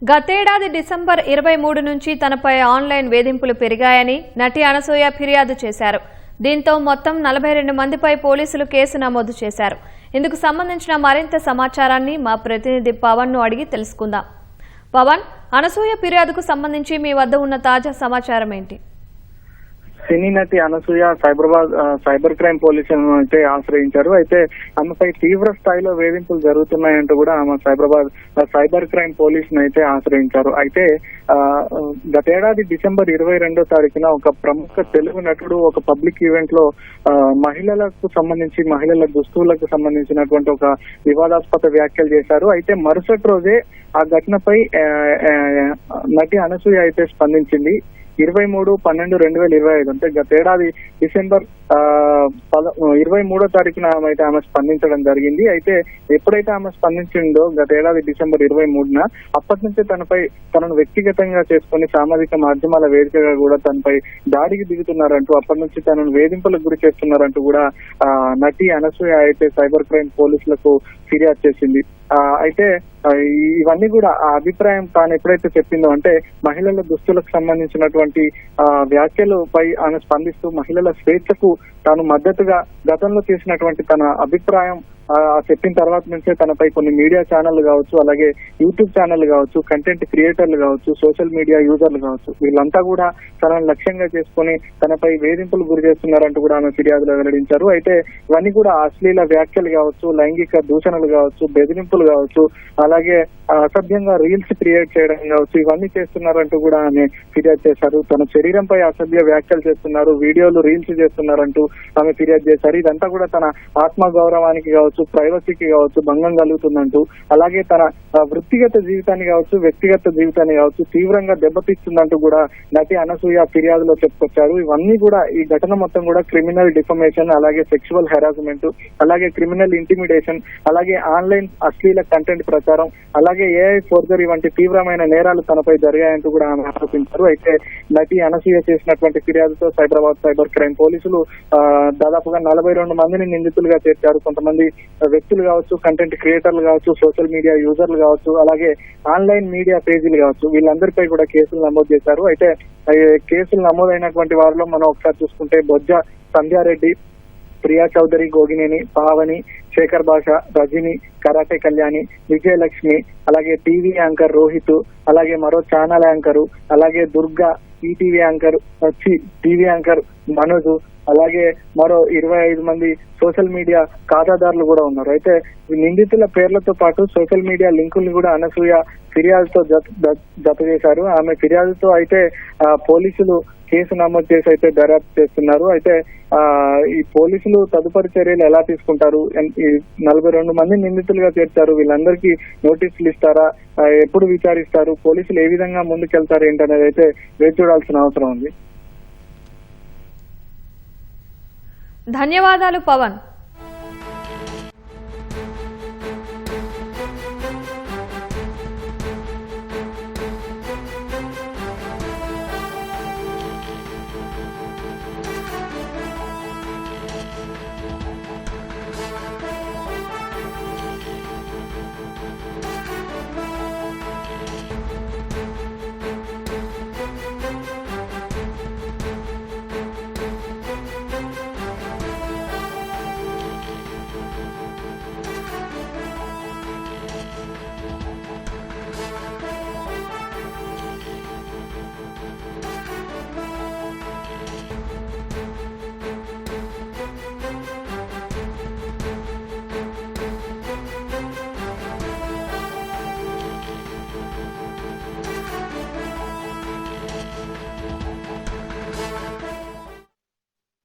గతేడాది డిసెంబర్ 23 నుంచి తనపై ఆన్లైన్ వేధింపులు పెరిగాయని నటి అనసూయ ఫిర్యాదు చేశారు. దీంతో మొత్తం 42 మందిపై పోలీసులు కేసు నమోదు చేశారు. ఇందుకు సంబంధించిన మరింత సమాచారాన్ని మా ప్రతినిధి పవన్ ను అడిగి తెలుసుకుందాం. పవన్, అనసూయ ఫిర్యాదుకు సంబంధించి మీ వద్ద ఉన్న తాజా సమాచారం ఏంటి? సినీ నటి అనసూయ సైబర్ క్రైమ్ పోలీసులను అయితే ఆశ్రయించారు. అయితే ఆమెపై తీవ్ర స్థాయిలో వేధింపులు జరుగుతున్నాయంటూ కూడా ఆమె సైబర్ క్రైమ్ పోలీసును అయితే ఆశ్రయించారు. అయితే గతేడాది డిసెంబర్ 22వ తారీఖున ఒక ప్రముఖ తెలుగు నటుడు ఒక పబ్లిక్ ఈవెంట్ లో మహిళలకు సంబంధించి మహిళల దుస్తువులకు సంబంధించినటువంటి ఒక వివాదాస్పద వ్యాఖ్యలు చేశారు. అయితే మరుసటి రోజే ఆ ఘటనపై నటి అనసూయ అయితే స్పందించింది. 23/12/2025 అంటే గతేడాది డిసెంబర్ 23వ తారీఖున ఆమె స్పందించడం జరిగింది. అయితే ఎప్పుడైతే ఆమె స్పందించిందో గతేడాది డిసెంబర్ 23న అప్పటి నుంచి తనను వ్యక్తిగతంగా చేసుకుని సామాజిక మాధ్యమాల వేదికగా కూడా తనపై దాడికి దిగుతున్నారంటూ, అప్పటి నుంచి తనను వేధింపులకు గురి చేస్తున్నారంటూ కూడా నటి అనసూయ అయితే సైబర్ క్రైమ్ పోలీసులకు ఫిర్యాదు చేసింది. అయితే ఇవన్నీ కూడా ఆ అభిప్రాయం తాను ఎప్పుడైతే చెప్పిందో, అంటే మహిళల దుస్తులకు సంబంధించినటువంటి వ్యాఖ్యలపై ఆమె స్పందిస్తూ మహిళల స్వేచ్ఛకు తాను మద్దతుగా గతంలో చేసినటువంటి తన అభిప్రాయం చెప్పిన తర్వాత నుంచే తనపై కొన్ని మీడియా ఛానళ్లు కావచ్చు, అలాగే యూట్యూబ్ ఛానళ్లు కావచ్చు, కంటెంట్ క్రియేటర్లు కావచ్చు, సోషల్ మీడియా యూజర్లు కావచ్చు, వీళ్ళంతా కూడా తనను లక్ష్యంగా చేసుకుని తనపై వేధింపులు గురి చేస్తున్నారంటూ కూడా ఆమె ఫిర్యాదులో వెల్లడించారు. అయితే ఇవన్నీ కూడా అశ్లీల వ్యాఖ్యలు కావచ్చు, లైంగిక దూషణలు కావచ్చు, బెదిరింపులు కావచ్చు, అలాగే అసభ్యంగా రీల్స్ క్రియేట్ చేయడం కావచ్చు, ఇవన్నీ చేస్తున్నారంటూ కూడా ఆమె ఫిర్యాదు చేశారు. తన శరీరంపై అసభ్య వ్యాఖ్యలు చేస్తున్నారు, వీడియోలు రీల్స్ చేస్తున్నారంటూ ఆమె ఫిర్యాదు చేశారు. ఇదంతా కూడా తన ఆత్మ గౌరవానికి కావచ్చు, ప్రైవసీకి కావచ్చు భంగం కలుగుతుందంటూ, అలాగే తన వృత్తిగత జీవితాన్ని కావచ్చు, వ్యక్తిగత జీవితాన్ని కావచ్చు తీవ్రంగా దెబ్బతీస్తుందంటూ కూడా నటి అనసూయ ఫిర్యాదులో చెప్పుకొచ్చారు. ఇవన్నీ కూడా ఈ ఘటన మొత్తం కూడా క్రిమినల్ డిఫమేషన్, అలాగే సెక్షువల్ హెరాస్మెంట్, అలాగే క్రిమినల్ ఇంటిమిడేషన్, అలాగే ఆన్లైన్ అశ్లీల కంటెంట్ ప్రచారం, అలాగే ఏఐ ఫోర్జరీ వంటి తీవ్రమైన నేరాలు తనపై జరిగాయంటూ కూడా ఆమె ఆరోపించారు. అయితే నటి అనసూయ చేసినటువంటి ఫిర్యాదుతో సైబర్ క్రైమ్ పోలీసులు దాదాపుగా 42 మందిని నిందితులుగా చేర్చారు. కొంతమంది వ్యక్తులు కావచ్చు, కంటెంట్ క్రియేటర్లు కావచ్చు, సోషల్ మీడియా యూజర్లు కావచ్చు, అలాగే ఆన్లైన్ మీడియా పేజీలు కావచ్చు, వీళ్ళందరిపై కూడా కేసులు నమోదు చేశారు. అయితే కేసులు నమోదైనటువంటి వారిలో మనం ఒకసారి చూసుకుంటే బొజ్జ సంధ్యారెడ్డి, ప్రియా చౌదరి, గోగినేని, పావని, శేఖర్ భాష, రజని, కరాటే కళ్యాణి, విజయలక్ష్మి, అలాగే టీవీ యాంకర్ రోహిత్, అలాగే మరో ఛానల్ యాంకరు, అలాగే Durga, ETV anchor TV anchor Manoj, అలాగే మరో 25 మంది సోషల్ మీడియా ఖాతాదారులు కూడా ఉన్నారు. అయితే నిందితుల పేర్లతో పాటు సోషల్ మీడియా లింకుల్ని కూడా అనసూయ ఫిర్యాదుతో జత చేశారు. ఆమె ఫిర్యాదుతో అయితే పోలీసులు కేసు నమోదు చేసి అయితే దర్యాప్తు చేస్తున్నారు. అయితే ఈ పోలీసులు తదుపరి చర్యలు ఎలా తీసుకుంటారు? 42 మంది నిందితులుగా చేర్చారు. వీళ్ళందరికీ నోటీసులు ఇస్తారా? ఎప్పుడు విచారిస్తారు? పోలీసులు ఏ విధంగా ముందుకెళ్తారు ఏంటనేది అయితే వేచి చూడాల్సిన అవసరం ఉంది. ధన్యవాదాలు పవన్.